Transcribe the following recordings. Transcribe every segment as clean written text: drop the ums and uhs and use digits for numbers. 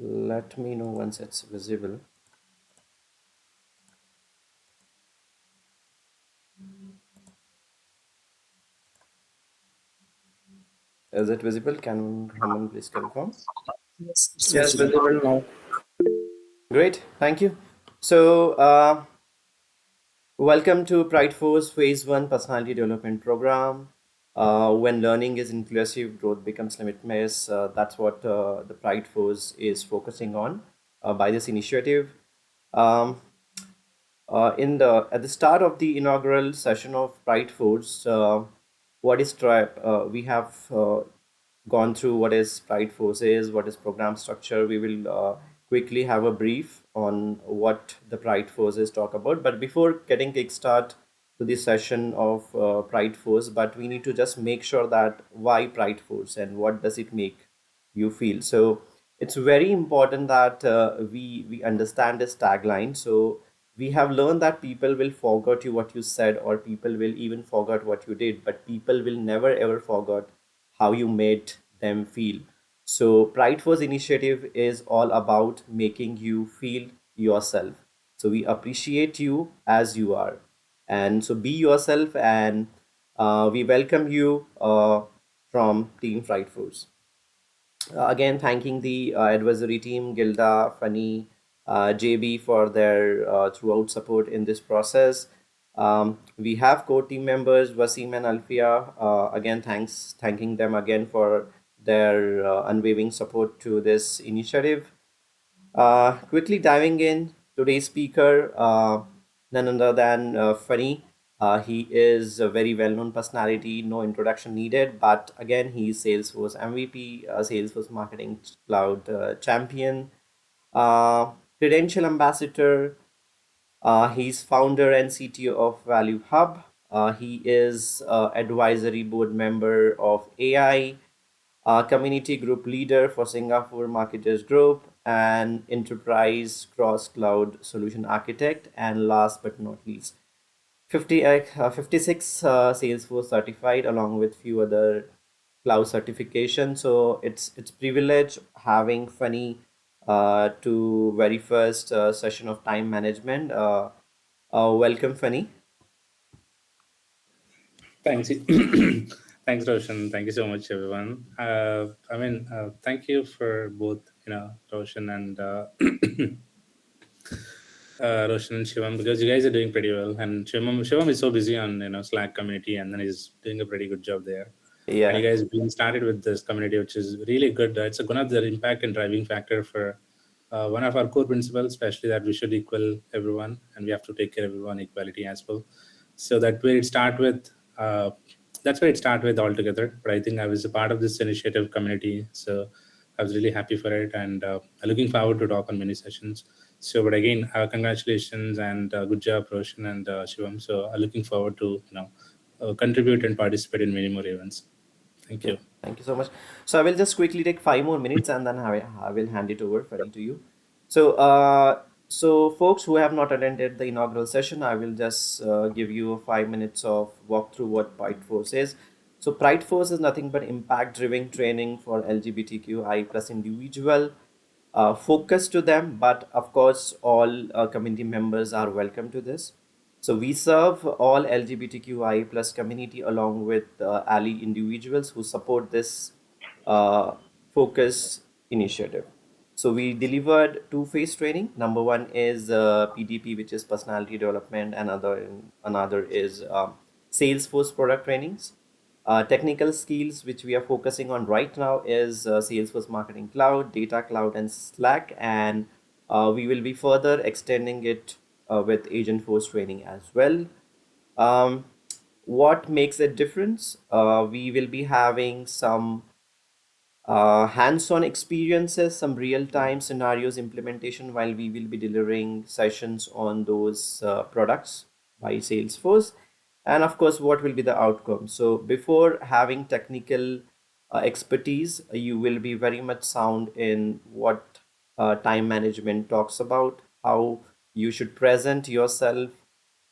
Let me know once it's visible. Is it visible? Can someone please confirm? Yes, it's Yes, visible. visible now. Great, thank you. So, welcome to Prideforce Phase 1 Personality Development Program. When learning is inclusive, growth becomes limitless. That's what the Prideforce is focusing on by this initiative. Um, in the At the start of the inaugural session of Prideforce, what is we have gone through what is Prideforce is, what is program structure. We will quickly have a brief on what the Prideforce is talk about. But before getting kickstart to the session of Prideforce, but we need to just make sure that why Prideforce and what does it make you feel. So it's very important that we understand this tagline. So we have learned that people will forget you what you said, or people will even forget what you did, but people will never ever forget how you made them feel. So Pride Force initiative is all about making you feel yourself. So we appreciate you as you are, and so be yourself, and we welcome you from Team Pride Force. Again, thanking the advisory team, Gilda, Funny, JB for their throughout support in this process. We have core team members, Wasim and Alfia. Again, thanking them again for their unwavering support to this initiative. Quickly diving in, today's speaker, none other than Funny. He is a very well-known personality, no introduction needed. But again, he's Salesforce MVP, Salesforce Marketing Cloud champion, credential ambassador. He's founder and CTO of Value Hub. He is advisory board member of AI, community group leader for Singapore Marketers Group, and enterprise cross cloud solution architect, and last but not least, 56 Salesforce certified along with few other cloud certification. So it's privilege having Funny to very first session of time management. Welcome, Funny. Thanks. Thanks, Roshan. Thank you so much, everyone. Thank you for both, Roshan and Roshan and Shivam, because you guys are doing pretty well. And Shivam is so busy on Slack community, and then he's doing a pretty good job there. And you Yeah. guys have been started with this community, which is really good. It's one of the impact and driving factor for one of our core principles, especially that we should equal everyone, and we have to take care of everyone equality as well. So that where it start with. That's where it started with altogether. But I think I was a part of this initiative community, so I was really happy for it, and looking forward to talk on many sessions. So, but again, congratulations and good job, Roshan and Shivam. So, looking forward to contribute and participate in many more events. Thank Yeah, you. thank you so much. So I will just quickly take 5 more minutes, and then I will hand it over Ferdy to you. So folks who have not attended the inaugural session, I will just give you 5 minutes of walk through what Pride Force is. So Pride Force is nothing but impact-driven training for LGBTQI plus individual. Focus to them, but of course, all community members are welcome to this. So we serve all LGBTQI plus community along with ally individuals who support this uh, focus initiative. So we delivered two-phase training. Number one is PDP, which is personality development, and another is Salesforce product trainings. Technical skills which we are focusing on right now is Salesforce Marketing Cloud, Data Cloud, and Slack, and we will be further extending it with Agent Force training as well. Um, what makes a difference? We will be having some hands-on experiences, some real-time scenarios implementation while we will be delivering sessions on those products by Salesforce. And of course, what will be the outcome? So before having technical expertise, you will be very much sound in what time management talks about, how you should present yourself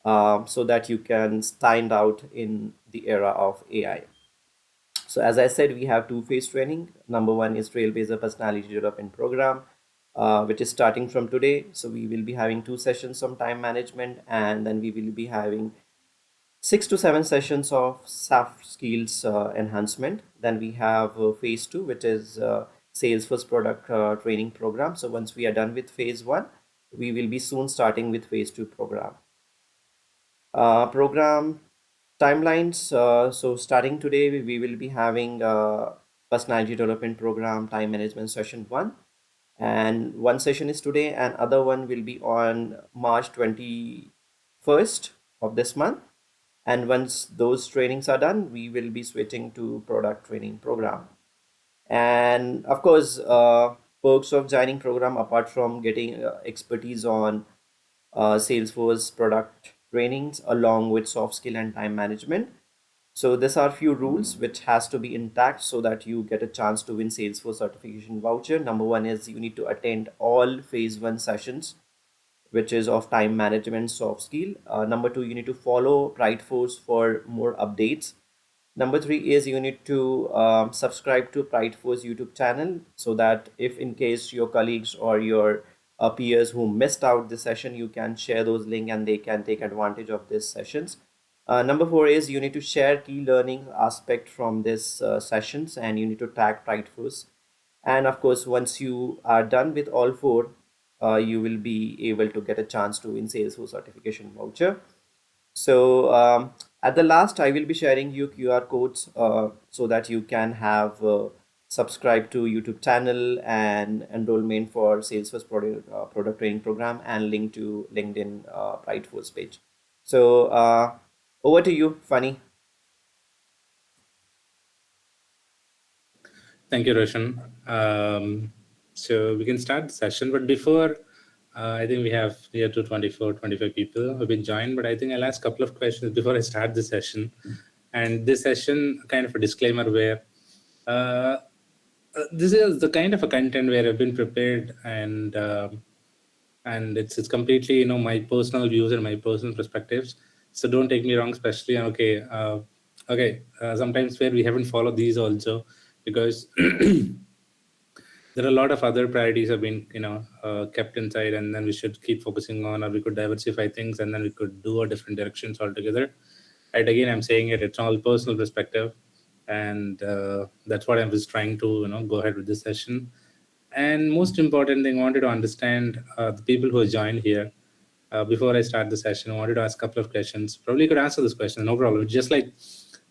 so that you can stand out in the era of AI. So as I said, we have two-phase training. Number one is Trailblazer Personality Development Program. which is starting from today. So we will be having two sessions on time management, and then we will be having 6 to 7 sessions of soft skills enhancement. Then we have phase two, which is Salesforce product training program. So once we are done with phase one, we will be soon starting with phase two program. Program timelines. So starting today, we will be having personality development program time management session one, and one session is today, and other one will be on March 21st of this month. And once those trainings are done, we will be switching to product training program. And of course, perks of joining program apart from getting expertise on Salesforce product trainings along with soft skill and time management. So these are few rules which has to be intact so that you get a chance to win Salesforce certification voucher. Number one is you need to attend all phase one sessions, which is of time management soft skill. Number two, you need to follow Prideforce for more updates. Number three is you need to subscribe to Prideforce YouTube channel so that if in case your colleagues or your peers who missed out this session, you can share those link and they can take advantage of these sessions. Number four is you need to share key learning aspect from this sessions, and you need to tag Prideforce. And of course, once you are done with all four, you will be able to get a chance to win Salesforce certification voucher. So at the last, I will be sharing you QR codes so that you can have subscribe to YouTube channel and enrollment for Salesforce product training program and link to LinkedIn Prideforce page. So over to you, Funny. Thank you, Roshan. So we can start the session, but before, I think we have near to 24, 25 people who have been joined, but I think I'll ask a couple of questions before I start the session. And this session, kind of a disclaimer where this is the kind of a content where I've been prepared and it's completely my personal views and my personal perspectives. So don't take me wrong, especially sometimes where we haven't followed these also because there are a lot of other priorities have been kept inside, and then we should keep focusing on, or we could diversify things and then we could do a different directions altogether. Right, again, I'm saying it's all personal perspective, and that's what I was trying to go ahead with this session. And most important thing, I wanted to understand the people who are joined here. Before I start the session, I wanted to ask a couple of questions. Probably could answer this question, no problem. Just like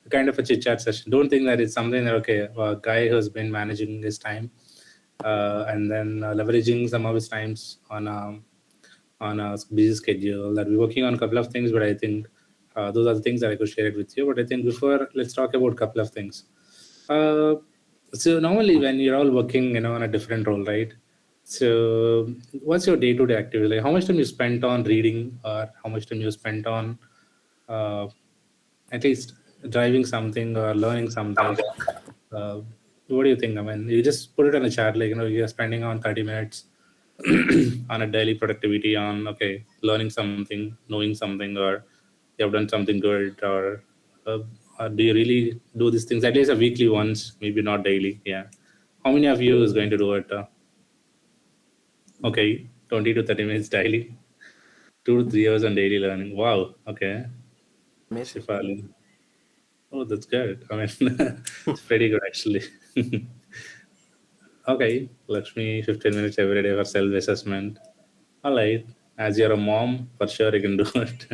a kind of a chit chat session. Don't think that it's something that, okay, a guy who's been managing his time and then leveraging some of his times on a busy schedule, that we're working on a couple of things, but I think those are the things that I could share it with you. But I think before, let's talk about a couple of things. Uh, so normally when you're all working, on a different role, right? So what's your day-to-day activity? Like how much time you spent on reading, or how much time you spent on uh, at least driving something or learning something? Uh, what do you think? I mean, you just put it in a chat, like, you're spending on 30 minutes on a daily productivity on, okay, learning something, knowing something, or you have done something good, uh, or do you really do these things at least a weekly once, maybe not daily? Yeah. How many of you is going to do it? Okay, 20 to 30 minutes daily, 2 to 3 hours on daily learning. Wow. Okay. Amazing. Shifali. Oh, that's good. I mean, it's pretty good actually. Okay, Lakshmi, 15 minutes every day for self-assessment. All right. As you're a mom, for sure you can do it.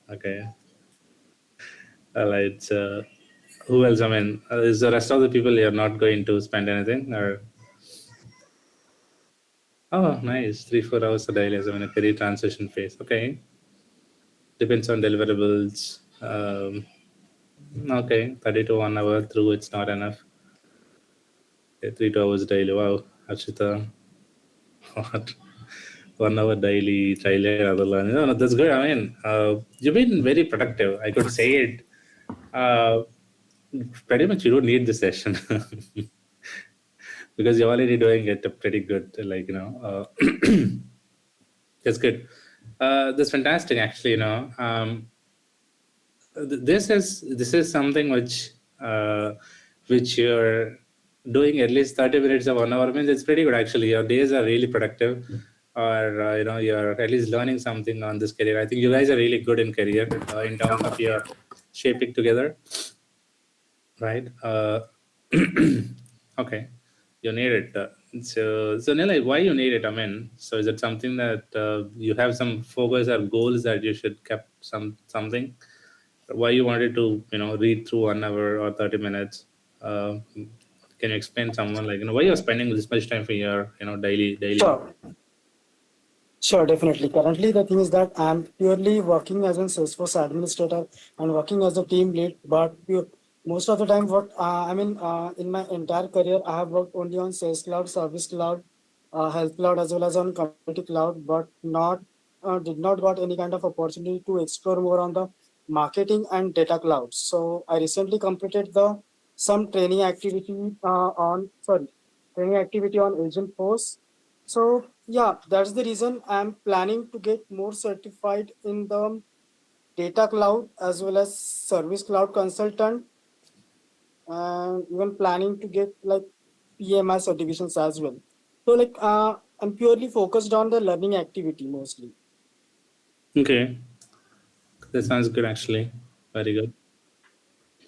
Okay. All right. So, who else? I mean, is the rest of the people you're not going to spend anything? Or oh, nice, 3 4 hours a day as in a career transition phase. Okay, depends on deliverables. Okay, 30 to 1 hour through. It's not enough. Okay, 3 2 hours daily. Wow, Archita, what? 1 hour daily, trailer, other learning. No, no, that's good. I mean, you've been very productive. I could say it. Uh, Pretty much, you don't need this session because you're already doing it pretty good. Like that's good. That's fantastic. Actually, this is something which you're. doing at least 30 minutes of 1 hour means it's pretty good actually. Your days are really productive, or you're at least learning something on this career. I think you guys are really good in career in terms of your shaping together, right? Okay, you need it. So Nilay, why you need it? I mean, so is it something that you have some focus or goals that you should kept something? Why you wanted to read through 1 hour or 30 minutes? Can you explain someone like why you're spending this much time for your daily? Sure, sure, definitely. Currently, the thing is that I'm purely working as a Salesforce administrator and working as a team lead. But most of the time, what in my entire career, I have worked only on Sales Cloud, Service Cloud, Health Cloud, as well as on Community Cloud, but not did not got any kind of opportunity to explore more on the marketing and data clouds. So I recently completed the some training activity training activity on Agent Force. So yeah, that's the reason I'm planning to get more certified in the data cloud as well as service cloud consultant, and even planning to get like PMI certifications as well. So I'm purely focused on the learning activity mostly. Okay, that sounds good actually. Very good.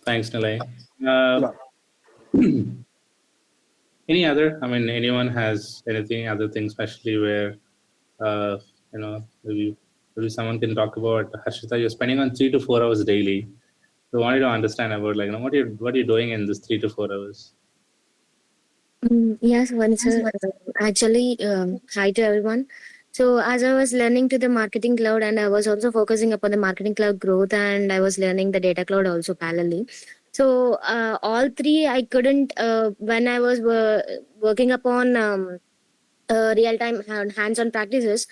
Thanks, Nilay. Uh, Yeah. any other? I mean, anyone has anything other thing, especially where uh, maybe someone can talk about Harshita. You're spending on 3 to 4 hours daily. So I wanted to understand about like what are you doing in this 3 to 4 hours? Yes, one sir. Actually, hi to everyone. So, as I was learning to the marketing cloud, and I was also focusing upon the marketing cloud growth, and I was learning the data cloud also parallelly. So, all three I couldn't when I was working upon real time hands on practices.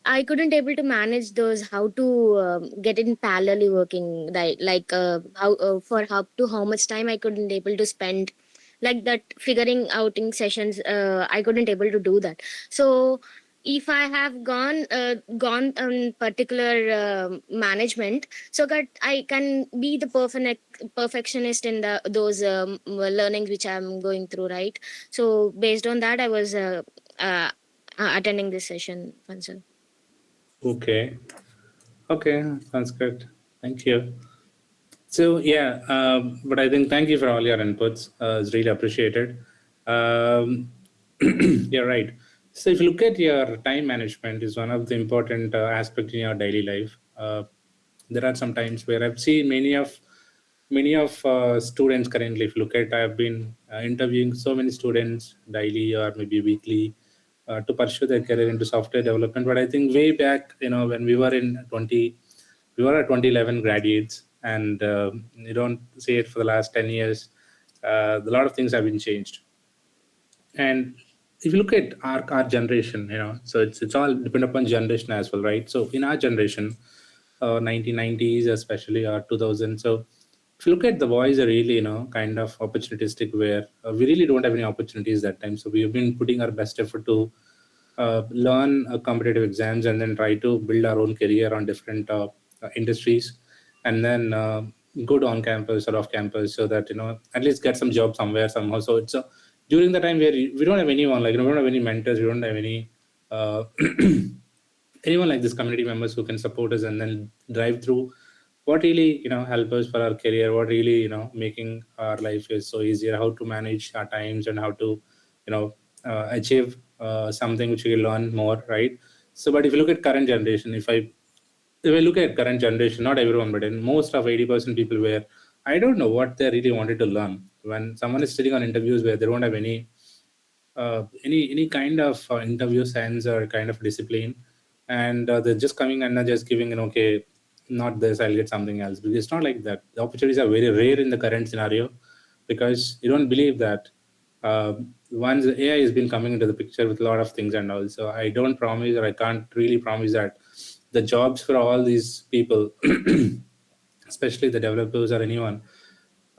I couldn't able to manage those how to get in parallelly working right like how for how much time I couldn't able to spend like that figuring outing sessions I couldn't able to do that. So if I have gone on particular management so that I can be the perfectionist in the those learnings which I'm going through, right? So based on that I was uh, attending this session, Fansal. Okay. Okay, sounds good. Thank you. So yeah, but I think thank you for all your inputs. It's really appreciated. Um, you're right. So if you look at your time management, is one of the important aspect in your daily life. There are some times where I've seen many of students currently. If you look at, I've been interviewing so many students daily or maybe weekly to pursue their career into software development. But I think way back, when we were at 2011 graduates, and you don't see it for the last 10 years. A lot of things have been changed. And if you look at our generation, so it's all depend upon generation as well, right? So in our generation, 1990s especially, or 2000. So if you look at the boys are really kind of opportunistic, where we really don't have any opportunities that time. So we've been putting our best effort to learn competitive exams and then try to build our own career on different industries, and then go to on campus or off campus, so that at least get some job somewhere somehow. So it's during the time where we don't have anyone, like we don't have any mentors, we don't have any uh, anyone like this community members who can support us and then drive through what really help us for our career, what really making our life is so easier, how to manage our times, and how to achieve something which we learn more, right? So but if you look at current generation, if I look at current generation, not everyone, but in most of 80% people, where I don't know what they really wanted to learn. When someone is sitting on interviews where they don't have any kind of interview sense or kind of discipline, and they're just coming and they're just giving an okay, not this, I'll get something else. Because it's not like that. The opportunities are very rare in the current scenario, because you don't believe that uh, once the AI has been coming into the picture with a lot of things and all. So I don't promise, or I can't really promise that the jobs for all these people, especially the developers or anyone,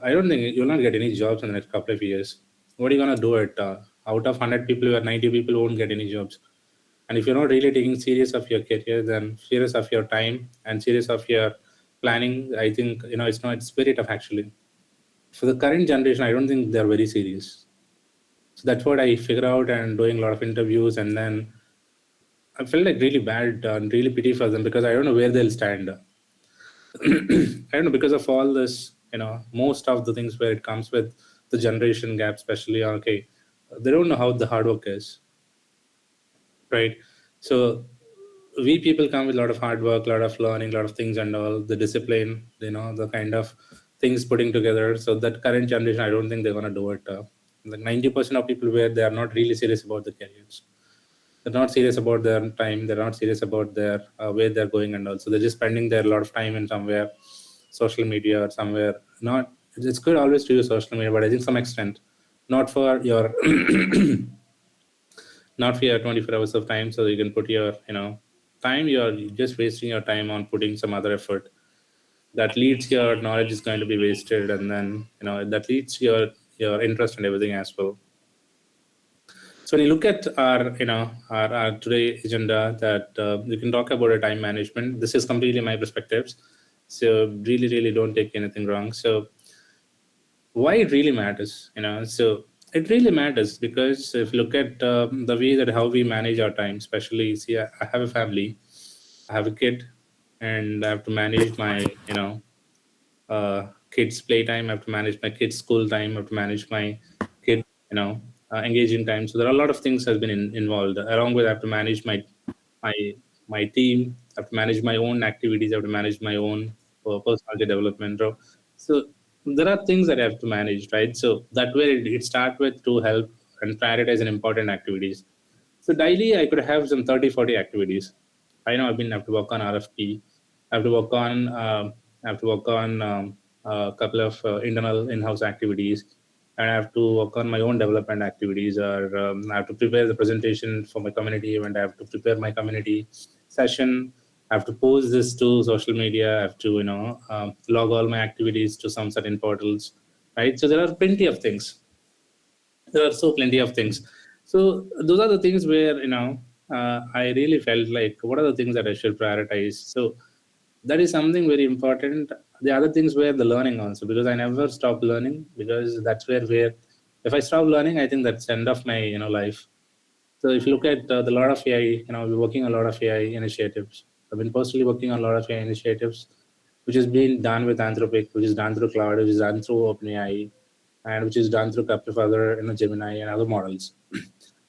I don't think you'll not get any jobs in the next couple of years. What are you gonna do it? Out of 100 people, or 90 people won't get any jobs. And if you're not really taking serious of your career, then serious of your time and serious of your planning, I think it's not. It's very tough actually. For the current generation, I don't think they're very serious. So that's what I figure out, and doing a lot of interviews, and then I felt like really bad and really pity for them because I don't know where they'll stand. I don't know, because of all this, most of the things where it comes with the generation gap, especially, okay, they don't know how the hard work is, right? So we people come with a lot of hard work, a lot of learning, a lot of things, and all the discipline, the kind of things putting together. So that current generation, I don't think they're gonna do it. Like 90% of people where they are not really serious about the careers. They're not serious about their time. They're not serious about their where they're going, and also they're just spending their lot of time in somewhere, social media or somewhere. Not it's good always to use social media, but I think some extent, not for your not for your 24 hours of time, so you can put your time. You're just wasting your time on putting some other effort. That leads your knowledge is going to be wasted, and then that leads your interest and everything as well. So when you look at our today agenda, that we can talk about a time management. This is completely my perspectives, so really don't take anything wrong. So why it really matters, so it really matters because if you look at the way that how we manage our time, especially, see, I have a family, I have a kid, and I have to manage my kids playtime, I have to manage my kids school time, I have to manage my kid engaging time. So there are a lot of things has been involved. Along with, I have to manage my my team, I have to manage my own activities, I have to manage my own personality development. So there are things that I have to manage, right? So that way it start with to help and prioritize an important activities. So daily I could have some 30, 40 activities. I know I have to work on RFP. I have to work on a couple of internal in-house activities, and I have to work on my own development activities, or I have to prepare the presentation for my community event. I have to prepare my community session. I have to post this to social media. I have to log all my activities to some certain portals, right? So there are plenty of things. There are so plenty of things. So those are the things where I really felt like, what are the things that I should prioritize? So that is something very important. The other things were the learning also, because I never stop learning, because that's where if I stop learning, I think that's the end of my life. So if you look at the lot of AI, we're working on a lot of AI initiatives. I've been personally working on a lot of AI initiatives, which is being done with Anthropic, which is done through cloud, which is done through OpenAI, and which is done through a couple of other Gemini and other models.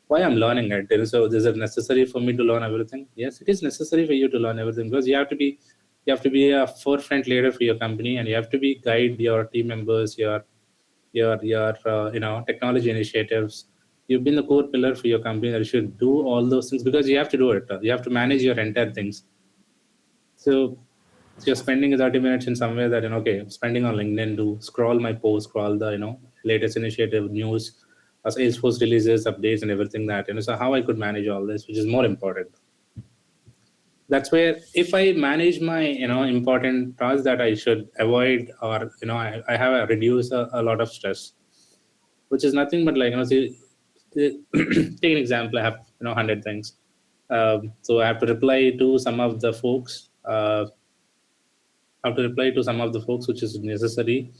Why I'm learning it? So is it necessary for me to learn everything? Yes, it is necessary for you to learn everything, because you have to be a forefront leader for your company, and you have to be guide your team members, your technology initiatives. You've been the core pillar for your company, that you should do all those things, because you have to do it. You have to manage your entire things. So you're spending 30 minutes in somewhere that okay, spending on LinkedIn to scroll my post, scroll the latest initiative news, Salesforce releases, updates, and everything that so how I could manage all this, which is more important. That's where, if I manage my important tasks that I should avoid, or I have a reduce a lot of stress, which is nothing but like take an example. I have 100 things, so I have to reply to some of the folks. Have to reply to some of the folks, which is necessary.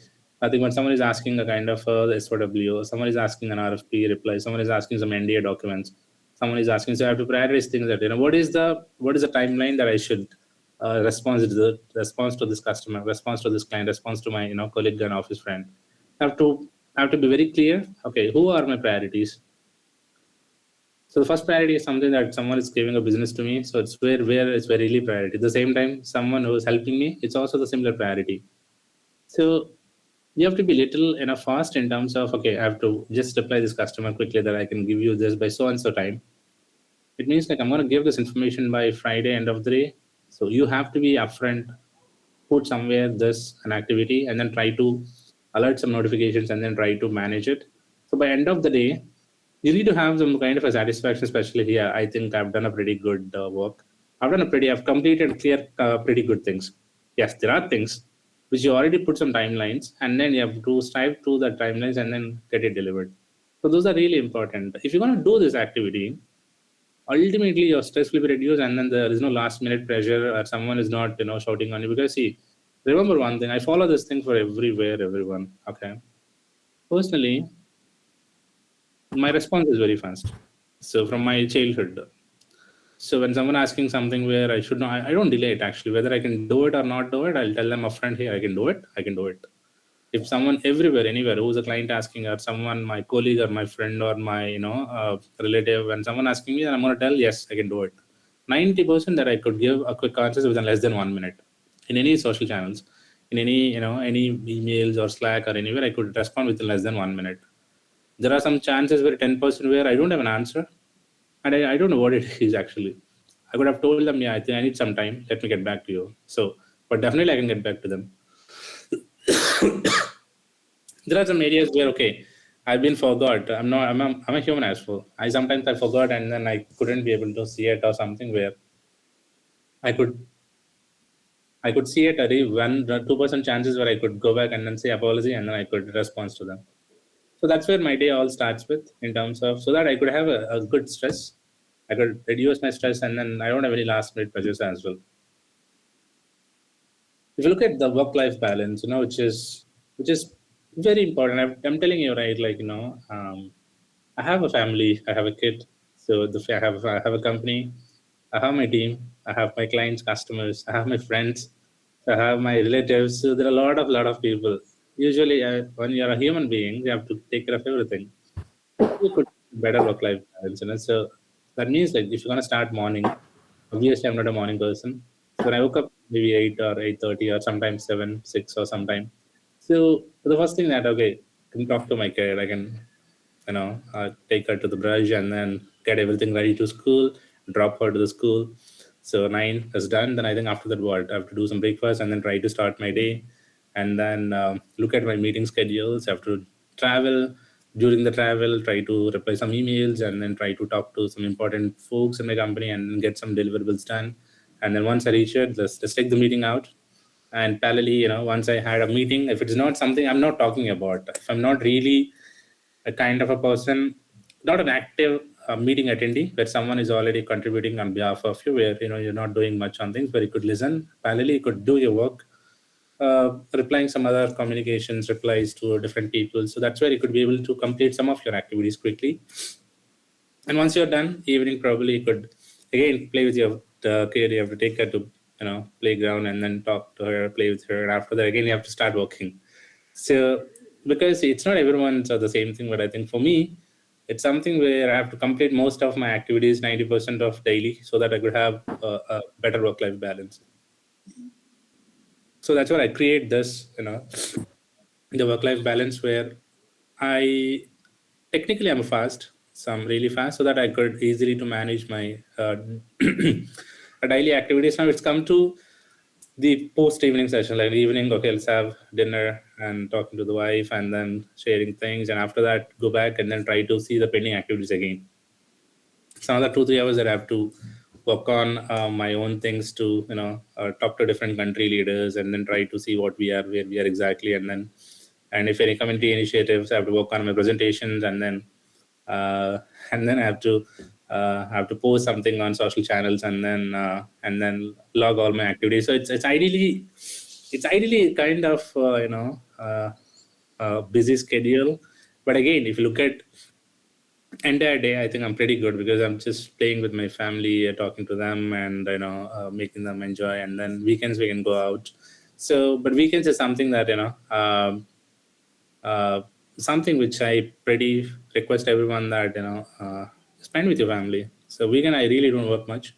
I think when someone is asking a kind of SOW, someone is asking an RFP reply, someone is asking some NDA documents, someone is asking. So I have to prioritize things that what is the timeline that I should response to this customer, response to this client, response to my colleague and office friend. I have to be very clear. Okay, who are my priorities? So the first priority is something that someone is giving a business to me. So it's where it's very really priority. At the same time, someone who is helping me, it's also the similar priority. So you have to be little fast in terms of, okay, I have to just reply this customer quickly that I can give you this by so and so time. It means like I'm going to give this information by Friday end of the day. So you have to be upfront, put somewhere this an activity, and then try to alert some notifications, and then try to manage it. So by end of the day, you need to have some kind of a satisfaction, especially here. I think I've done a pretty good work. I've completed clear pretty good things. Yes, there are things which you already put some timelines, and then you have to strive to the timelines and then get it delivered. So those are really important. If you're going to do this activity, ultimately your stress will be reduced, and then there is no last minute pressure, or someone is not shouting on you. Because see, remember one thing, I follow this thing for everywhere, everyone. Okay, personally, my response is very fast. So from my childhood. So when someone asking something where I should not, I don't delay it actually. Whether I can do it or not do it, I'll tell them upfront, hey, I can do it. I can do it. If someone everywhere, anywhere, who's a client asking, or someone, my colleague or my friend or my relative, when someone asking me, then I'm gonna tell yes, I can do it. 90% that I could give a quick answers within less than 1 minute in any social channels, in any any emails or Slack or anywhere, I could respond within less than 1 minute. There are some chances where 10% where I don't have an answer, and I don't know what it is actually. I could have told them, yeah, I think I need some time. Let me get back to you. So, but definitely I can get back to them. There are some areas where okay, I've been forgot. I'm not. I'm a human as well. I forgot, and then I couldn't be able to see it or something where I could I could see it at a 2% chances where I could go back and then say apology, and then I could respond to them. So that's where my day all starts with, in terms of so that I could have a good stress. I could reduce my stress, and then I don't have any last minute pressures as well. If you look at the work life balance, which is very important. I'm telling you, right, like I have a family, I have a kid, so I have a company, I have my team, I have my clients, customers, I have my friends, I have my relatives. So there are a lot of people. Usually when you're a human being, you have to take care of everything. You could better work life balance, so that means like if you're going to start morning, obviously I'm not a morning person. So when I woke up maybe 8 or 8:30 or sometimes 7 6 or sometime, so the first thing that okay, I can talk to my kid, I can take her to the brush and then get everything ready to school, drop her to the school. So 9 is done. Then I think after that, what I have to do some breakfast and then try to start my day, and then look at my meeting schedules. I have to travel. During the travel, try to reply some emails and then try to talk to some important folks in my company and then get some deliverables done. And then once I reach it, let's take the meeting out. And parallelly, once I had a meeting, if it's not something I'm not talking about, if I'm not really a kind of a person, not an active meeting attendee where someone is already contributing on behalf of you, where you're not doing much on things, where you could listen parallelly, you could do your work, replying some other communications, replies to different people. So that's where you could be able to complete some of your activities quickly. And once you're done, evening probably you could again play with your kid. You have to take her to playground and then talk to her, play with her, and after that again you have to start working. So because it's not everyone's the same thing, but I think for me, it's something where I have to complete most of my activities 90% of daily, so that I could have a better work-life balance. So that's where I create this, the work-life balance where I technically I'm fast, so I'm really fast, so that I could easily to manage my daily activities. Now it's come to the post evening session, like evening, okay, let's have dinner and talking to the wife and then sharing things, and after that go back and then try to see the pending activities again. Some other 2 3 hours that I have to work on my own things to talk to different country leaders and then try to see what we are, where we are exactly, and if any community initiatives, I have to work on my presentations, uh, and then I have to post something on social channels, and then log all my activities. So it's ideally kind of busy schedule. But again, if you look at entire day, I think I'm pretty good because I'm just playing with my family, talking to them, and making them enjoy. And then weekends we can go out. So, but weekends is something that uh, something which I pretty request everyone that spend with your family. So weekend I really don't work much,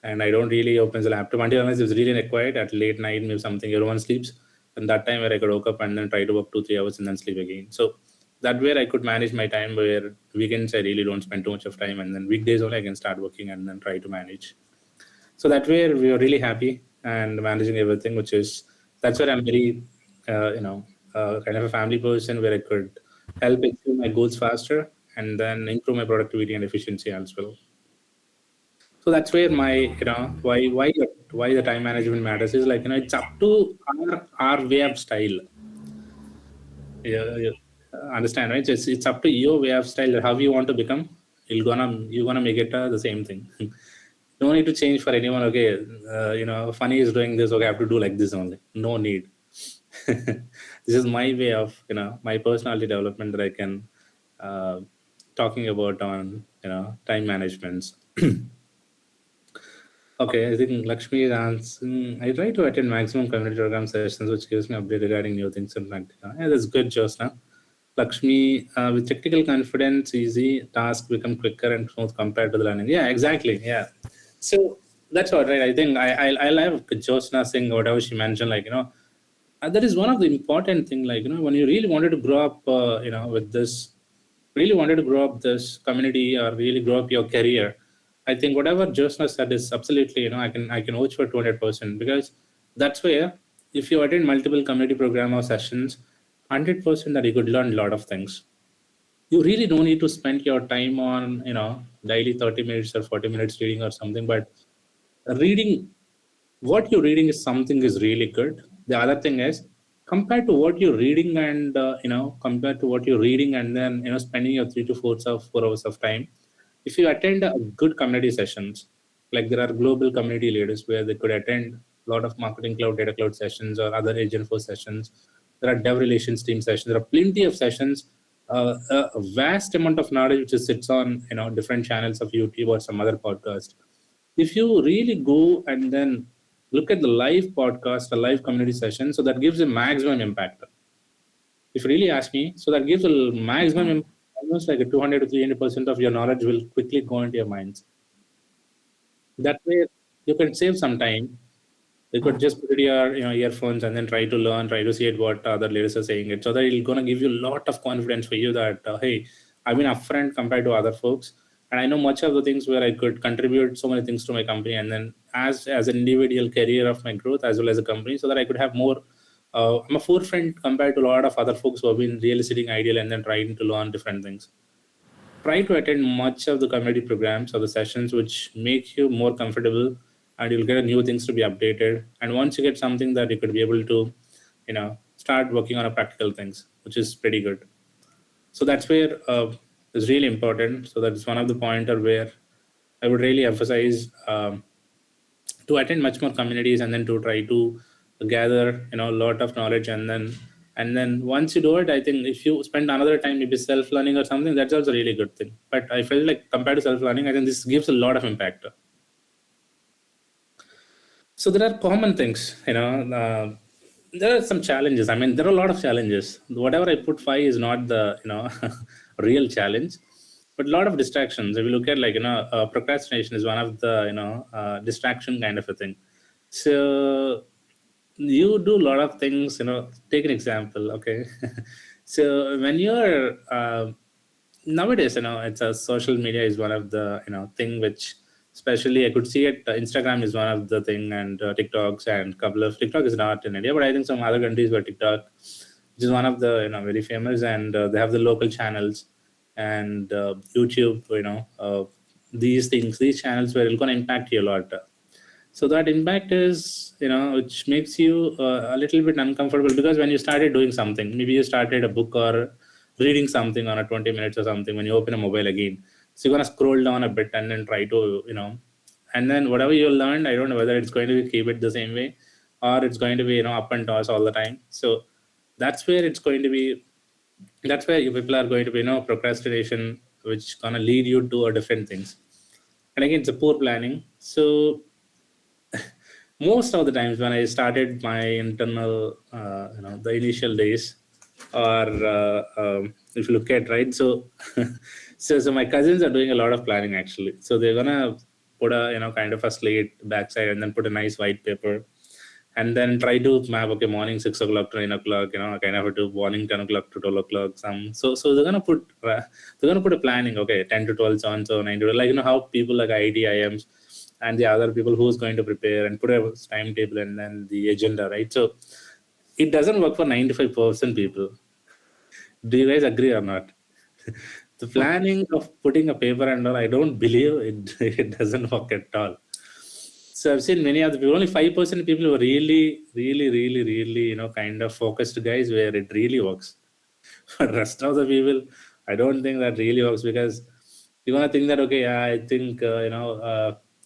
and I don't really open the laptop until unless it's really required at late night, maybe something everyone sleeps, and that time where I could wake up and then try to work 2 3 hours and then sleep again. So that way I could manage my time. Where weekends I really don't spend too much of time, and then weekdays only I can start working and then try to manage. So that way we are really happy and managing everything, which is that's where I'm very kind of a family person where I could help achieve my goals faster and then improve my productivity and efficiency as well. So that's where my why the time management matters is like it's up to our way of style. Yeah, understand, right? So it's up to your way of style, how you want to become. You're gonna make it the same thing. No need to change for anyone. Okay, funny is doing this, okay, I have to do like this only. No need. This is my way of my personality development that I can uh, talking about on time management. Okay, I think Lakshmi is answering. I try to attend maximum community program sessions, which gives me update regarding new things and practical. Yeah, that's good, Josna. Lakshmi, with technical confidence, easy task become quicker and smooth compared to the learning. Yeah, exactly. Yeah. So that's what, right? I think I love Josna saying whatever she mentioned, like, that is one of the important thing, like, when you really wanted to grow up, with this, really wanted to grow up this community or really grow up your career. I think whatever Josna said is absolutely, I can vouch for 200%, because that's where, if you attend multiple community program or sessions, 100% that you could learn a lot of things. You really don't need to spend your time on, daily 30 minutes or 40 minutes reading or something, but reading, what you're reading is something is really good. The other thing is, compared to what you're reading and compared to what you're reading and then spending your 3 to 4 hours of time, if you attend a good community sessions, like there are global community leaders where they could attend a lot of marketing cloud, data cloud sessions or other agent force sessions. There are dev relations team sessions. There are plenty of sessions. A vast amount of knowledge which sits on different channels of YouTube or some other podcast. If you really go and then look at the live podcast, a live community session, so that gives a maximum impact. If you really ask me, so that gives a maximum impact, almost like a 200 to 300% of your knowledge will quickly go into your minds. That way, you can save some time. You could just put your earphones and then try to learn, try to see it what other leaders are saying it, so that it's gonna give you a lot of confidence for you that hey, I've been upfront compared to other folks, and I know much of the things where I could contribute so many things to my company, and then as an individual career of my growth as well as a company, so that I could have more. I'm a forefront compared to a lot of other folks who have been really sitting ideal and then trying to learn different things. Try to attend much of the community programs or the sessions which make you more comfortable, and you'll get new things to be updated. And once you get something that you could be able to start working on a practical things, which is pretty good. So that's where it's really important. So that's one of the pointer where I would really emphasize, to attend much more communities and then to try to gather a lot of knowledge, and then once you do it, I think if you spend another time maybe self-learning or something, that's also a really good thing. But I felt like compared to self-learning, I think this gives a lot of impact. So there are common things, there are some challenges. I mean, there are a lot of challenges. Whatever I put five is not the, real challenge, but a lot of distractions. If you look at like, procrastination is one of the, distraction kind of a thing. So you do a lot of things, take an example. Okay. So when you're, nowadays, it's a social media is one of the thing which, especially I could see it. Instagram is one of the thing, and TikToks, and couple of TikTok is not in India, but I think some other countries where TikTok, which is one of the very famous, and they have the local channels, and YouTube. These things, these channels where it's going to impact you a lot. So that impact is, which makes you a little bit uncomfortable, because when you started doing something, maybe you started a book or reading something on a 20 minutes or something, when you open a mobile again, so you're going to scroll down a bit and then try to, and then whatever you learned, I don't know whether it's going to be keep it the same way, or it's going to be, up and toss all the time. So that's where it's going to be, that's where you people are going to be, procrastination, which going to lead you to different things. And again, it's a poor planning. So most of the times when I started my internal, the initial days, or if you look at, right, so, so my cousins are doing a lot of planning actually. So they're gonna put a, kind of a slate backside, and then put a nice white paper, and then try to map, okay, morning 6 o'clock to 9 o'clock, kind of do morning 10 o'clock to 12 o'clock. So they're gonna put a planning, okay, 10 to 12 on, so 9 to 12, like how people like IIMs and the other people who's going to prepare and put a timetable and then the agenda, right? So it doesn't work for 95% people. Do you guys agree or not? The planning of putting a paper and all, I don't believe it, it doesn't work at all. So I've seen many of the people, only 5% people who are really, really, really, really, kind of focused guys where it really works. But rest of the people, I don't think that really works, because you're gonna think that, okay, yeah, I think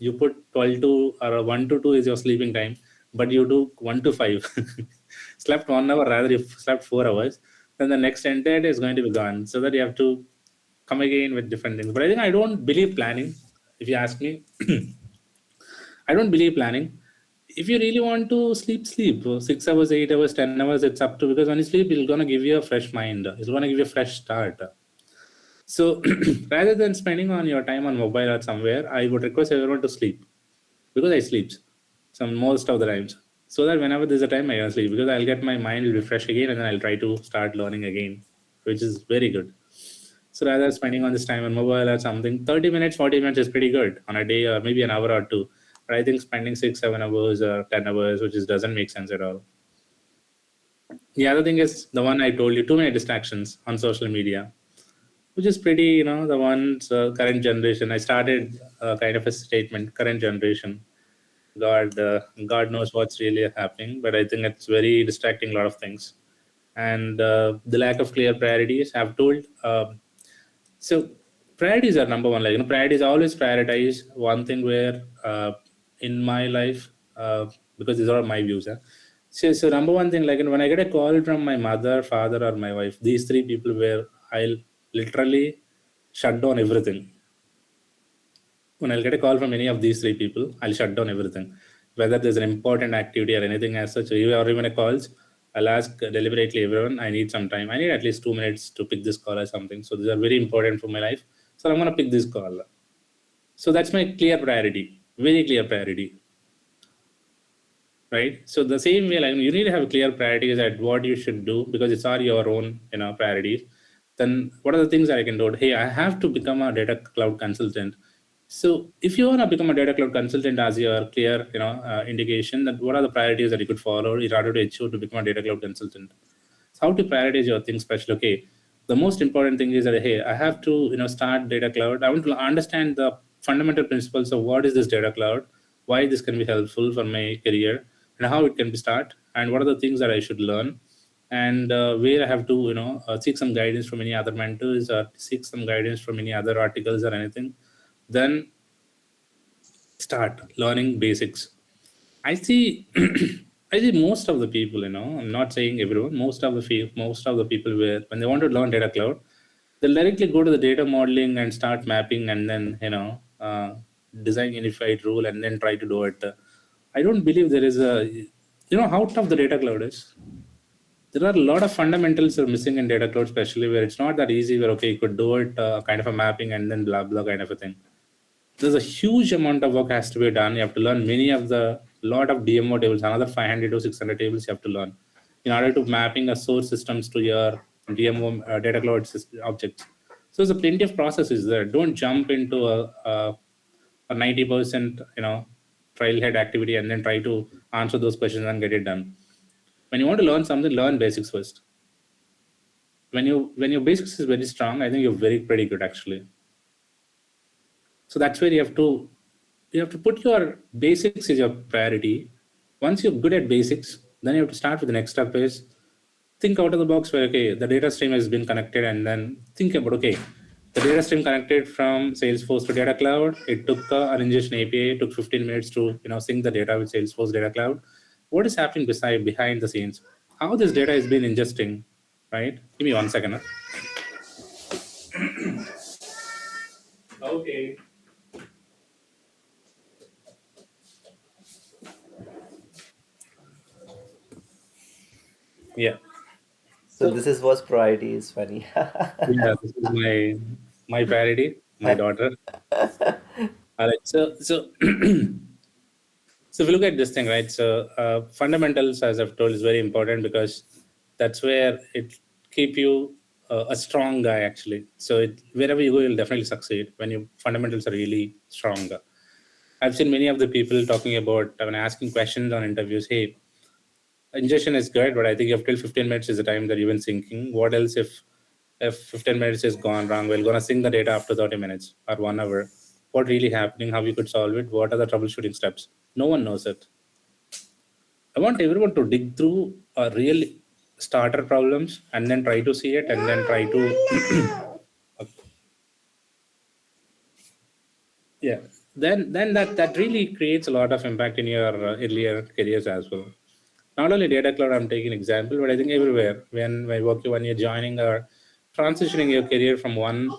you put 12 to or 1 to 2 is your sleeping time, but you do 1 to 5. Slept 1 hour, rather you slept 4 hours, then the next entire day is going to be gone. So that you have to come again with different things. But I think I don't believe planning. If you ask me, I don't believe planning. If you really want to sleep, sleep. 6 hours, 8 hours, 10 hours. It's up to, because when you sleep, it's gonna give you a fresh mind. It's gonna give you a fresh start. So rather than spending on your time on mobile or somewhere, I would request everyone to sleep, because I sleep some most of the times. So that whenever there's a time, I can sleep, because I'll get my mind will refresh again, and then I'll try to start learning again, which is very good. So rather than spending on this time on mobile or something, 30 minutes, 40 minutes is pretty good on a day, or maybe an hour or two. But I think spending 6, 7 hours or 10 hours, which just doesn't make sense at all. The other thing is the one I told you, too many distractions on social media, which is pretty, the ones current generation. I started kind of a statement, current generation. God knows what's really happening, but I think it's very distracting, a lot of things. And the lack of clear priorities, I've told. So priorities are number one. Like, priorities, always prioritize one thing where in my life, because these are my views. So number one thing, like, when I get a call from my mother, father, or my wife, these three people where I'll literally shut down everything. When I'll get a call from any of these three people, I'll shut down everything. Whether there's an important activity or anything as such, or even a calls, I'll ask deliberately everyone, I need some time. I need at least 2 minutes to pick this call or something. So these are very important for my life. So I'm going to pick this call. So that's my clear priority, very clear priority. Right. So the same way, like, you need to have clear priorities at what you should do, because it's all your own, priorities. Then what are the things that I can do? Hey, I have to become a data cloud consultant. So if you want to become a data cloud consultant as your clear, indication, that what are the priorities that you could follow in order to achieve to become a data cloud consultant? So how to prioritize your things, especially, okay, the most important thing is that, hey, I have to, start data cloud. I want to understand the fundamental principles of what is this data cloud, why this can be helpful for my career, and how it can be start, and what are the things that I should learn, and where I have to, seek some guidance from any other mentors, or seek some guidance from any other articles or anything. Then start learning basics. I see, I see most of the people, I'm not saying everyone, most of the people, where when they want to learn data cloud, they'll directly go to the data modeling and start mapping, and then, design unified rule, and then try to do it. I don't believe there is a, how tough the data cloud is. There are a lot of fundamentals are missing in data cloud, especially where it's not that easy, where, okay, you could do it kind of a mapping and then blah, blah kind of a thing. There's a huge amount of work has to be done. You have to learn many of the lot of DMO tables, another 500 to 600 tables you have to learn in order to mapping a source systems to your DMO data cloud objects. So there's a plenty of processes there. Don't jump into a 90% trailhead activity and then try to answer those questions and get it done. When you want to learn something, learn basics first. When your basics is very strong, I think you're very pretty good actually. So that's where you have to put your basics as your priority. Once you're good at basics, then you have to start with the next step is think out of the box, where, okay, the data stream has been connected, and then think about, okay, the data stream connected from Salesforce to data cloud. It took an ingestion API, it took 15 minutes to sync the data with Salesforce data cloud. What is happening behind the scenes? How this data has been ingesting, right? Give me 1 second. Okay. Yeah. So this is what's priority is funny. Yeah, this is my priority, my daughter. All right. So so if you look at this thing, right? So fundamentals, as I've told, is very important, because that's where it keep you a strong guy actually. So wherever you go, you'll definitely succeed when your fundamentals are really strong. I've seen many of the people talking about when asking questions on interviews. Hey, ingestion is good, but I think if till 15 minutes is the time that you've been syncing. What else if 15 minutes is gone wrong? We're gonna sync the data after 30 minutes or 1 hour. What really happening? How you could solve it? What are the troubleshooting steps? No one knows it. I want everyone to dig through real starter problems and then try to see it, and then try to yeah. Then that really creates a lot of impact in your earlier careers as well. Not only data cloud, I'm taking example, but I think everywhere when you're joining or transitioning your career from one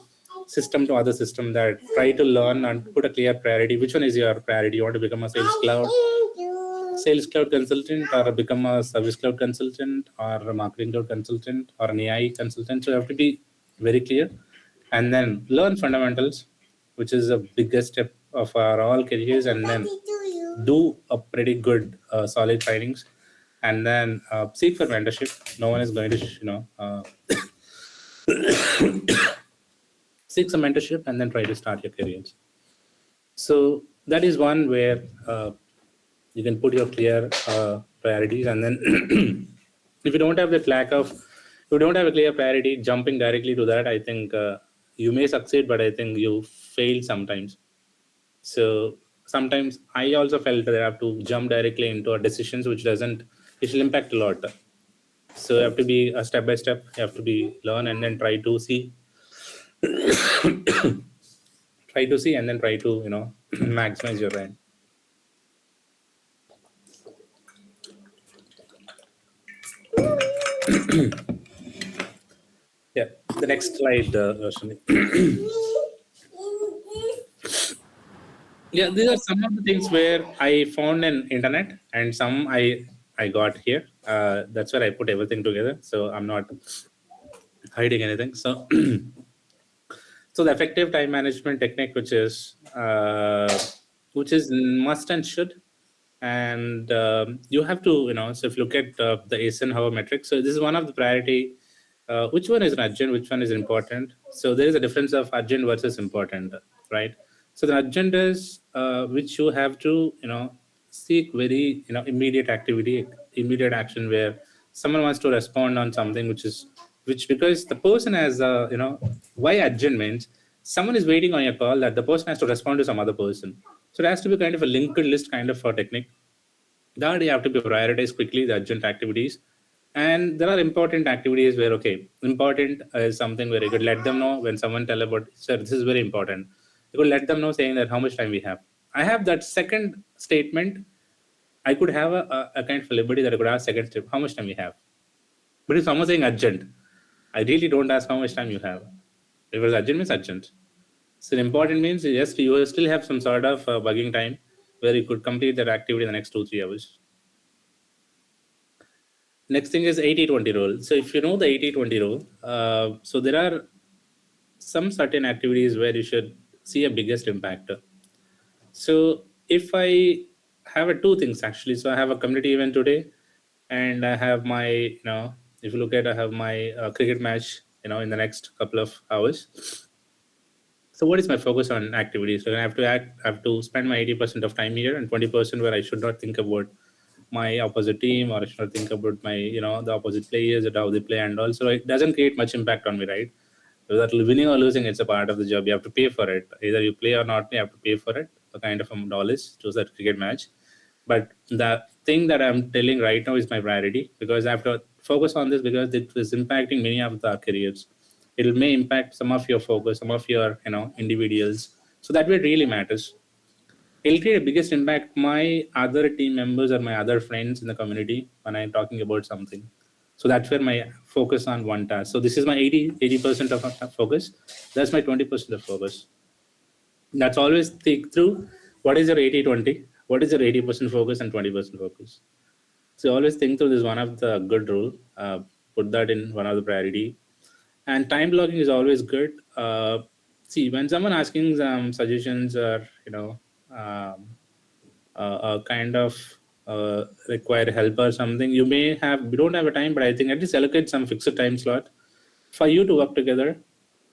system to other system, that try to learn and put a clear priority. Which one is your priority? You want to become a sales cloud consultant, or become a service cloud consultant, or a marketing cloud consultant, or an AI consultant? So you have to be very clear, and then learn fundamentals, which is the biggest step of our all careers, and then do a pretty good solid trainings, and then seek for mentorship. No one is going to seek some mentorship, and then try to start your careers. So that is one where you can put your clear priorities, and then if you don't have that lack of, if you don't have a clear priority, jumping directly to that, I think you may succeed, but I think you fail sometimes. So sometimes I also felt that I have to jump directly into a decisions which doesn't, it will impact a lot. So you have to be a step by step. You have to be learn, and then try to see, and then try to maximize your time. Yeah, the next slide, Roshni. Yeah, these are some of the things where I found in internet, and some I got here. That's where I put everything together. So I'm not hiding anything. So so the effective time management technique, which is must and should, and you have to So if you look at the Eisenhower metric, so this is one of the priority. Which one is urgent? Which one is important? So there is a difference of urgent versus important, right? So the urgent is which you have to seek very immediate activity, immediate action, where someone wants to respond on something which because the person has why urgent means someone is waiting on your call, that the person has to respond to some other person. So it has to be kind of a linked list kind of a technique. That you have to be prioritized quickly the urgent activities, and there are important activities where important is something where you could let them know when someone tell about, sir, this is very important. You could let them know saying that how much time we have. I have that second statement. I could have a kind of liberty that I could ask second step, how much time we have. But if someone's saying urgent, I really don't ask how much time you have. If it's urgent, means urgent. So important means yes, you still have some sort of bugging time where you could complete that activity in the next 2-3 hours. Next thing is 80-20 rule. So if you know the 80-20 rule, so there are some certain activities where you should see a biggest impact. So if I have two things actually, so I have a community event today, and I have my, if you look at, I have my cricket match, in the next couple of hours. So what is my focus on activities? So I have to spend my 80% of time here, and 20% where I should not think about my opposite team, or I should not think about my, the opposite players and how they play, and also it doesn't create much impact on me, right? Whether winning or losing, it's a part of the job. You have to pay for it. Either you play or not, you have to pay for it. A kind of dollars to that cricket match. But the thing that I'm telling right now is my priority, because I have to focus on this because it is impacting many of our careers. It may impact some of your focus, some of your individuals. So that way it really matters. It'll create a biggest impact my other team members or my other friends in the community when I'm talking about something. So that's where my focus on one task. So this is my 80% of focus. That's my 20% of focus. That's always think through what is your 80-20, what is your 80% focus and 20% focus. So always think through this, one of the good rule. Put that in one of the priority. And time blocking is always good. See, when someone asking some suggestions or kind of require help or something, you don't have a time, but I think at least allocate some fixed time slot for you to work together.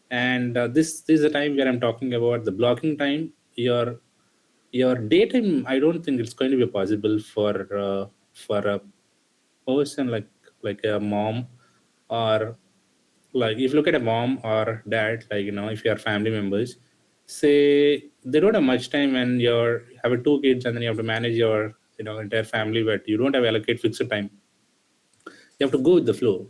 And this is the time where I'm talking about the blocking time. Your daytime, I don't think it's going to be possible for a person like a mom, or like if you look at a mom or dad, like if you are family members, say they don't have much time when you have two kids, and then you have to manage your entire family, but you don't have allocate fixed time. You have to go with the flow.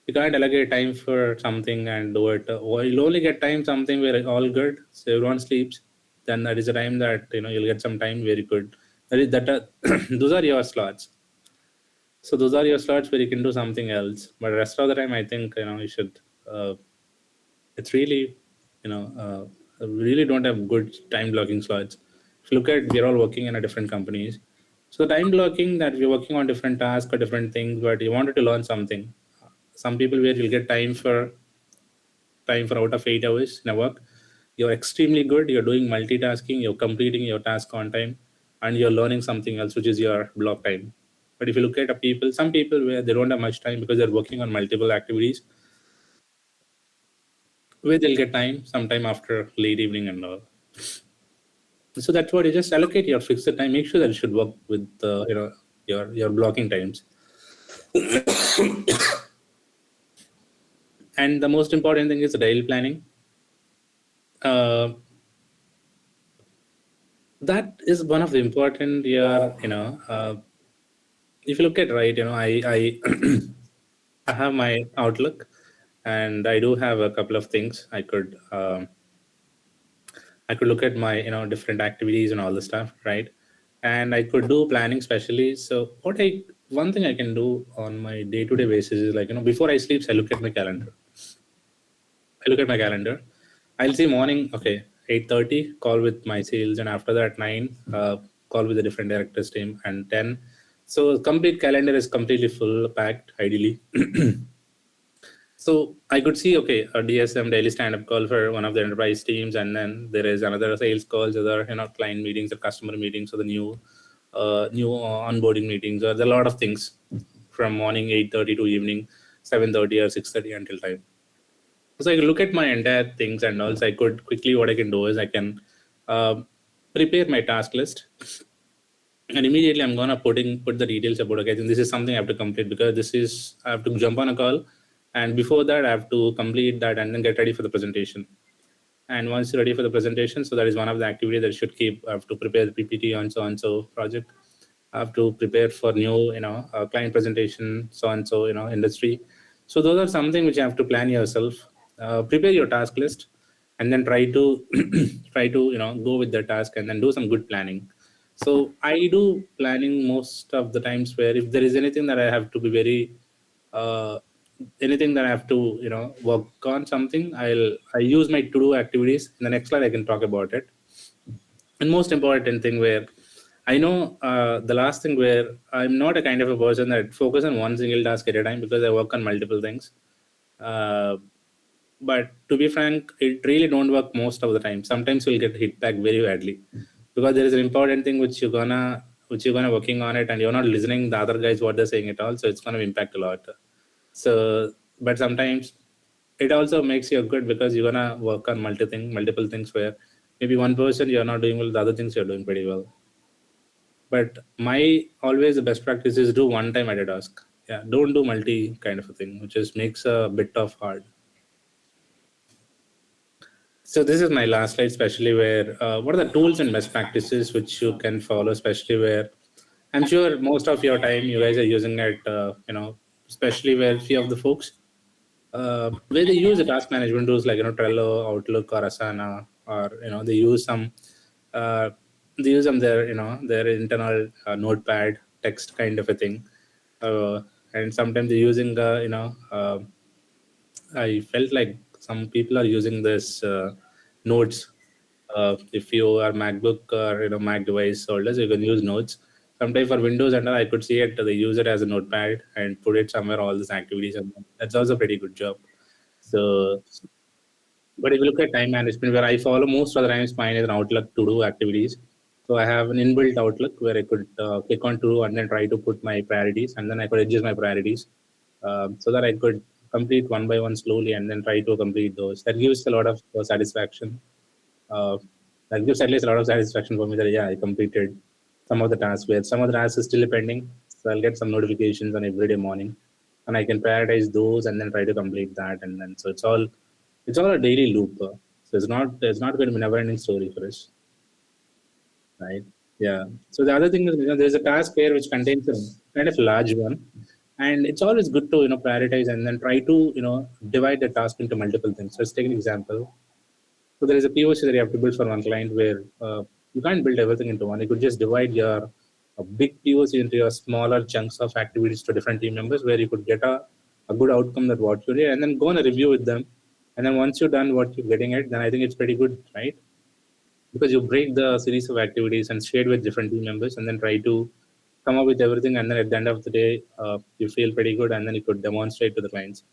You can't allocate time for something and do it, or you'll only get time something where all good, so everyone sleeps. Then that is a time that you'll get some time very good. That is that those are your slots. So those are your slots where you can do something else. But the rest of the time, I think you should. It's really we really don't have good time blocking slots. If you look at, we're all working in a different companies. So the time blocking that we're working on different tasks or different things, but you wanted to learn something. Some people where you'll get time for out of 8 hours in a work. You're extremely good. You're doing multitasking. You're completing your task on time, and you're learning something else, which is your block time. But if you look at some people where they don't have much time because they're working on multiple activities, where they'll get time sometime after late evening and all. So that's what you just allocate your fixed time. Make sure that it should work with your blocking times. And the most important thing is daily planning. Uh, that is one of the important if you look at, right, I I have my outlook, and I do have a couple of things I could look at my different activities and all the stuff, right? And I could do planning specially. So one thing I can do on my day-to-day basis is, like, before I sleep, I look at my calendar. I'll see morning, okay, 8:30 call with my sales, and after that 9 call with the different directors team, and 10. So complete calendar is completely full packed ideally. So I could see, okay, a DSM, daily stand-up call for one of the enterprise teams, and then there is another sales calls, other client meetings or customer meetings, or the new onboarding meetings, or there are a lot of things from morning 8:30 to evening 7:30 or 6:30 until time. So I could look at my entire things, and also I could quickly, what I can do is I can uh, prepare my task list, and immediately I'm gonna put the details about, okay, I think this is something I have to complete, because I have to jump on a call, and before that I have to complete that and then get ready for the presentation. And once you're ready for the presentation, so that is one of the activities that you should keep. I have to prepare the PPT on so and so project. I have to prepare for new client presentation, so and so industry. So those are something which you have to plan yourself. Prepare your task list, and then try to try to go with the task, and then do some good planning. So I do planning most of the times, where if there is anything that I have to be very uh, anything that I have to work on something, I use my to do activities. In the next slide I can talk about it. And most important thing, where I know, the last thing, where I'm not a kind of a person that focus on one single task at a time, because I work on multiple things. uh, but to be frank, it really don't work most of the time. Sometimes you'll get hit back very badly, because there is an important thing which you're gonna working on it, and you're not listening the other guys what they're saying at all, so it's gonna impact a lot. So, but sometimes it also makes you good, because you're gonna work on multiple things, where maybe one person you're not doing well, the other things you're doing pretty well. But my always the best practice is do one time at a task. Yeah, don't do multi kind of a thing, which just makes a bit of hard. So this is my last slide, especially where what are the tools and best practices which you can follow, especially where I'm sure most of your time you guys are using it, especially where few of the folks where they use the task management tools like Trello, Outlook, or Asana, or they use uh, their internal notepad text kind of a thing, and sometimes they're using I felt like some people are using this notes. If you are MacBook or Mac device holders, you can use notes. Sometimes for Windows and all, I could see it. They use it as a notepad and put it somewhere, all these activities, and that's also a pretty good job. So, but if you look at time management, where I follow most of the times, mine is an Outlook to do activities. So I have an inbuilt Outlook where I could click on to do and then try to put my priorities, and then I could adjust my priorities, so that I could complete one by one slowly, and then try to complete those. That gives a lot of satisfaction. Uh, that gives at least a lot of satisfaction for me that, yeah, I completed some of the tasks, where some of the tasks is still pending. So I'll get some notifications on every day morning, and I can prioritize those and then try to complete that. And then so it's all a daily loop. So it's not going to be never ending story for us, right? Yeah. So the other thing is, there's a task here which contains a kind of large one, and it's always good to prioritize and then try to divide the task into multiple things. So let's take an example. So there is a POC that you have to build for one client, where you can't build everything into one. You could just divide your a big POC into your smaller chunks of activities to different team members, where you could get a good outcome that what you did, and then go on a review with them, And then once you're done what you're getting at, then I think it's pretty good, right? Because you break the series of activities and share with different team members, and then try to come up with everything. And then at the end of the day, you feel pretty good, and then you could demonstrate to the clients.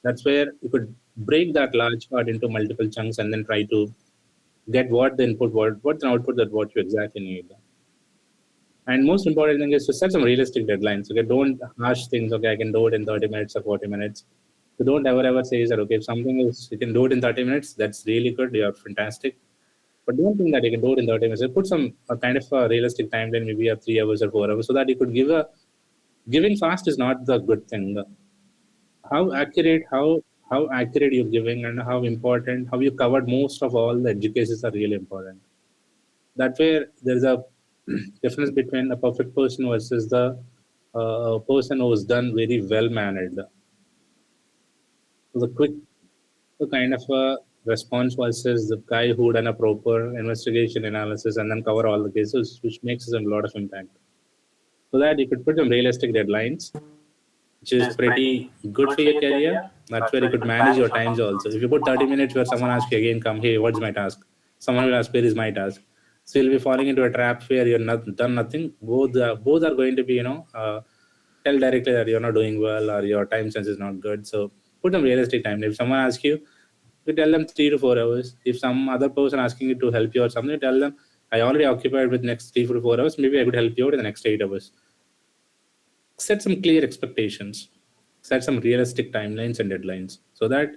That's where you could break that large part into multiple chunks, and then try to get what the input, what the output that what you exactly need. And most important thing is to set some realistic deadlines. Okay, don't harsh things. Okay, I can do it in 30 minutes or 40 minutes. So don't ever say that, okay, if something is, you can do it in 30 minutes, that's really good. You're fantastic. But don't think that you can do it in 30 minutes. So put some a kind of a realistic timeline, maybe a 3 hours or 4 hours, so that you could give a, giving fast is not the good thing. How accurate, how accurate you're giving, and how important, how you covered most of all the educations are really important. That way there's a difference between a perfect person versus the person who is done very well mannered. So the quick, the kind of a response versus the guy who done a proper investigation analysis and then cover all the cases, which makes a lot of impact. So that you could put some realistic deadlines, which is pretty good for your career. That's where you could manage your times also. If you put 30 minutes where someone asks you again, come, hey, what's my task? Someone will ask, where is my task? So you'll be falling into a trap where you're not done nothing. Both are going to be, tell directly that you're not doing well or your time sense is not good. So put them realistic time. If someone asks you, you tell them 3 to 4 hours. If some other person asking you to help you or something, you tell them, I already occupied with next 3 to 4 hours. Maybe I could help you out in the next 8 hours. Set some clear expectations, set some realistic timelines and deadlines, so that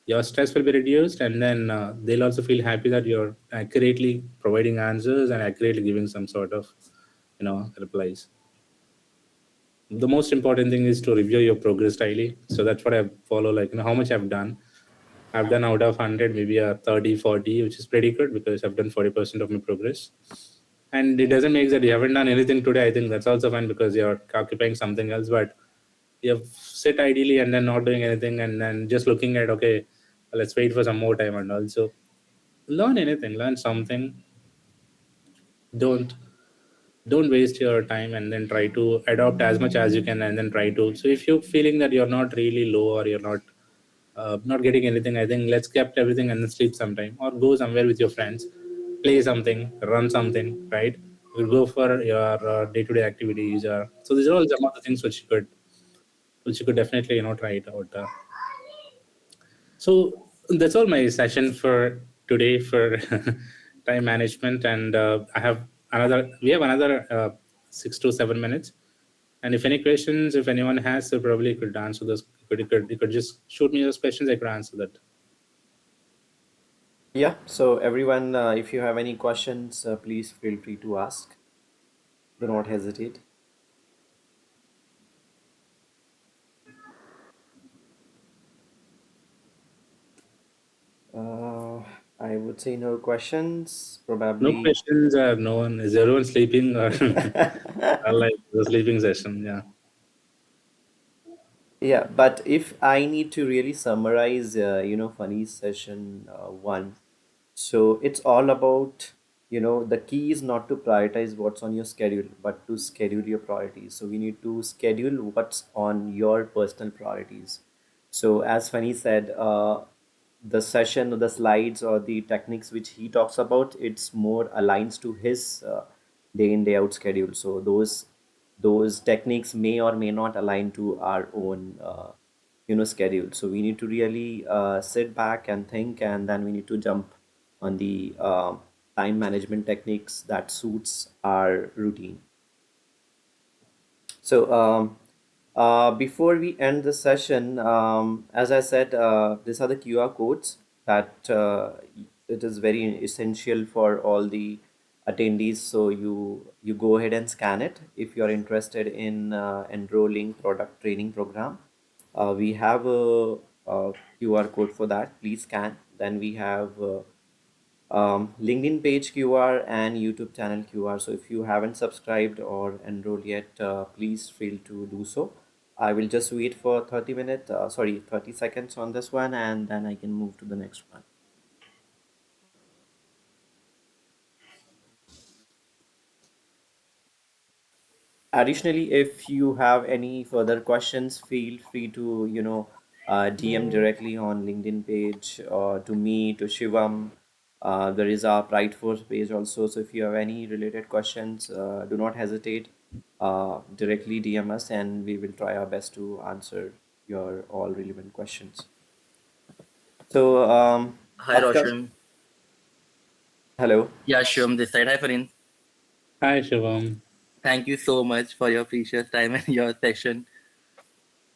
your stress will be reduced, and then they'll also feel happy that you're accurately providing answers and accurately giving some sort of replies. The most important thing is to review your progress daily. So that's what I follow, like how much I've done out of 100, maybe a 30, 40, which is pretty good because I've done 40% of my progress. And it doesn't make that you haven't done anything today. I think that's also fine because you're occupying something else. But you sit ideally and then not doing anything and then just looking at, okay, let's wait for some more time, and also learn anything, learn something. Don't don't waste your time, and then try to adopt as much as you can, and then try to, so if you're feeling that you're not really low or you're not getting anything, I think let's kept everything and then sleep sometime or go somewhere with your friends, play something, run something, right? You'll go for your day-to-day activities. So these are all some of the things which you could definitely try it out. So that's all my session for today for time management, and we have another 6 to 7 minutes. And if any questions, if anyone has, so probably could answer those. You could just shoot me those questions. I could answer that. Yeah, so everyone, if you have any questions, please feel free to ask. Do not hesitate. Uh, I would say no questions, No probably. questions. No one is everyone sleeping or, or like the sleeping session. Yeah. Yeah, but if I need to really summarize, funny session one, so it's all about, the key is not to prioritize what's on your schedule, but to schedule your priorities. So we need to schedule what's on your personal priorities. So as Funny said, the session or the slides or the techniques which he talks about, it's more aligns to his day in day out schedule. So those techniques may or may not align to our own schedule. So we need to really sit back and think, and then we need to jump on the time management techniques that suits our routine. So before we end the session, as I said, these are the QR codes that it is very essential for all the attendees. So you go ahead and scan it if you are interested in enrolling product training program. We have a QR code for that. Please scan. Then we have LinkedIn page QR and YouTube channel QR. So if you haven't subscribed or enrolled yet, please feel to do so. I will just wait for 30 seconds on this one, and then I can move to the next one. Additionally, if you have any further questions, feel free to, DM directly on LinkedIn page or to me, to Shivam. There is our Prideforce page also. So if you have any related questions, do not hesitate. Directly DM us and we will try our best to answer your all relevant questions. So, Hi, upcoming. Roshan. Hello. Yeah, Shivam this side. Hi, Farin. Hi, Shivam. Thank you so much for your precious time and your session,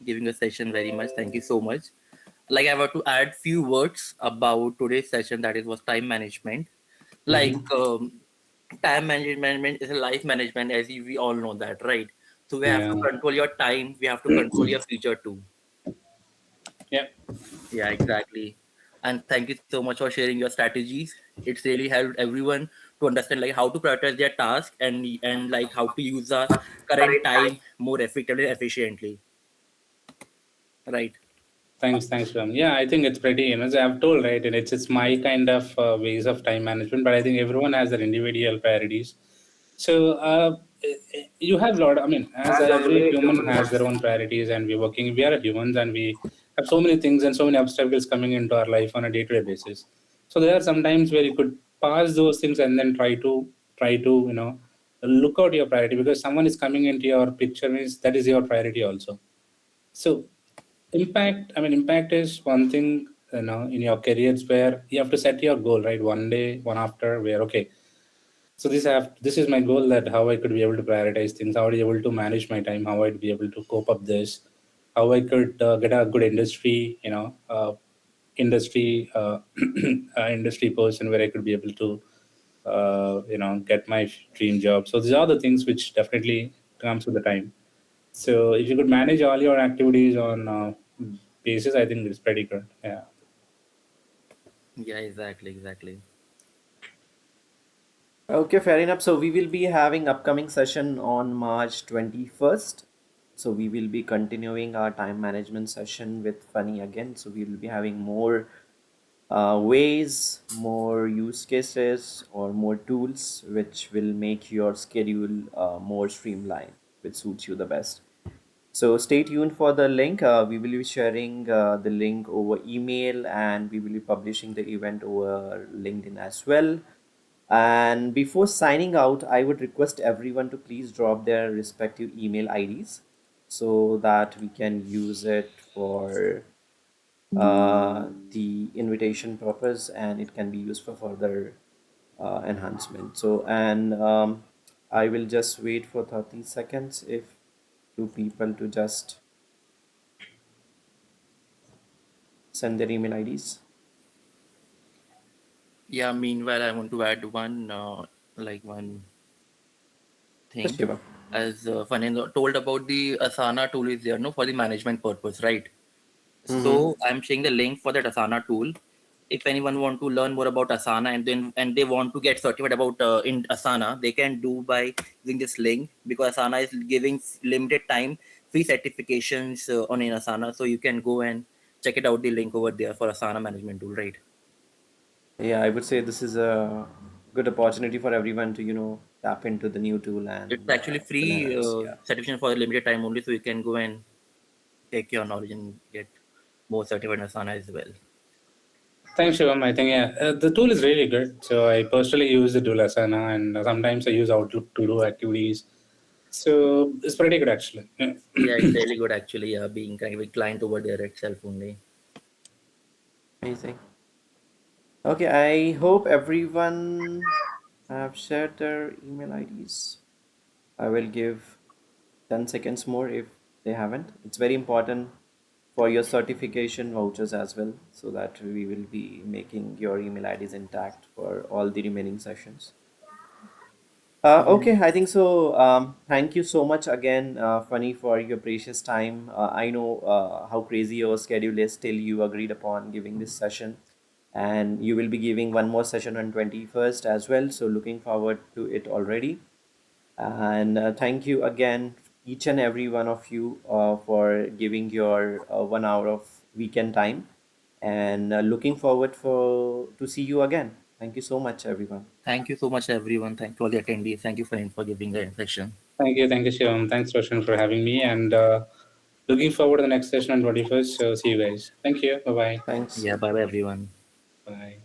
giving a session very much. Thank you so much. Like I want to add few words about today's session. That is was time management. Like Mm-hmm. time management is a life management, as we all know that, right? So we have to Yeah. control your time. We have to control your future too. Yeah. Yeah, exactly. And thank you so much for sharing your strategies. It's really helped everyone to understand like how to prioritize their task and like how to use the current time more effectively and efficiently. Right. Thanks, Shivam. Yeah, I think it's pretty, as I've told, right, and it's my kind of ways of time management, but I think everyone has their individual priorities. So you have a lot. I mean, as every human has their own priorities, and we're working. We are humans, and we have so many things and so many obstacles coming into our life on a day-to-day basis. So there are some times where you could pass those things and then try to look out your priority, because someone is coming into your picture means that is your priority also. So impact is one thing, in your careers where you have to set your goal, right? One day, one after, where okay, so this is my goal, that how I could be able to prioritize things, how I'd be able to manage my time, how I'd be able to cope up this, how I could get a good industry person where I could be able to get my dream job. So these are the things which definitely comes with the time. So if you could manage all your activities on basis, I think it's pretty good. Yeah. Yeah, exactly. Okay, fair enough. So we will be having upcoming session on March 21st. So we will be continuing our time management session with Funny again. So we will be having more ways, more use cases, or more tools which will make your schedule more streamlined, which suits you the best. So stay tuned for the link. We will be sharing the link over email and we will be publishing the event over LinkedIn as well. And before signing out, I would request everyone to please drop their respective email IDs so that we can use it for the invitation purpose and it can be used for further enhancement. So, and I will just wait for 30 seconds if two people to just send their email IDs. Yeah. Meanwhile, I want to add one Yes, thing. Shiva. As Fernando told about the Asana tool is there, no, for the management purpose, right? Mm-hmm. So I'm sharing the link for that Asana tool. If anyone want to learn more about Asana and they want to get certified about in Asana, they can do by using this link, because Asana is giving limited time free certifications on in Asana, so you can go and check it out the link over there for Asana management tool, right? Yeah, I would say this is a good opportunity for everyone to, tap into the new tool It's and actually will free enhance. Yeah. certification for a limited time only, so you can go and take your knowledge and get more certified in Asana as well. Thanks, Shivam. I think, yeah, the tool is really good. So I personally use the tool Asana, and sometimes I use Outlook to do activities. So it's pretty good, actually. Yeah. Yeah, it's really good actually. Being kind of a client over there itself only. Amazing. Okay, I hope everyone have shared their email IDs. I will give 10 seconds more if they haven't. It's very important for your certification vouchers as well, so that we will be making your email IDs intact for all the remaining sessions. Okay, I think so. Thank you so much again, Funny, for your precious time. I know how crazy your schedule is. Still, you agreed upon giving this session, and you will be giving one more session on 21st as well. So, looking forward to it already. And thank you again, each and every one of you, for giving your 1 hour of weekend time. And looking forward for to see you again. Thank you so much, everyone. Thank you so much, everyone. Thank you all the attendees. Thank you for giving the section. Thank you, Shivam. Thanks, Roshan, for having me. And Looking forward to the next session on 21st. So see you guys. Thank you. Bye-bye. Thanks. Yeah, bye bye everyone. Bye.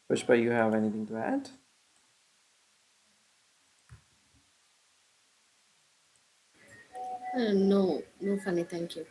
Pushpa, you have anything to add? No, no funny. Thank you.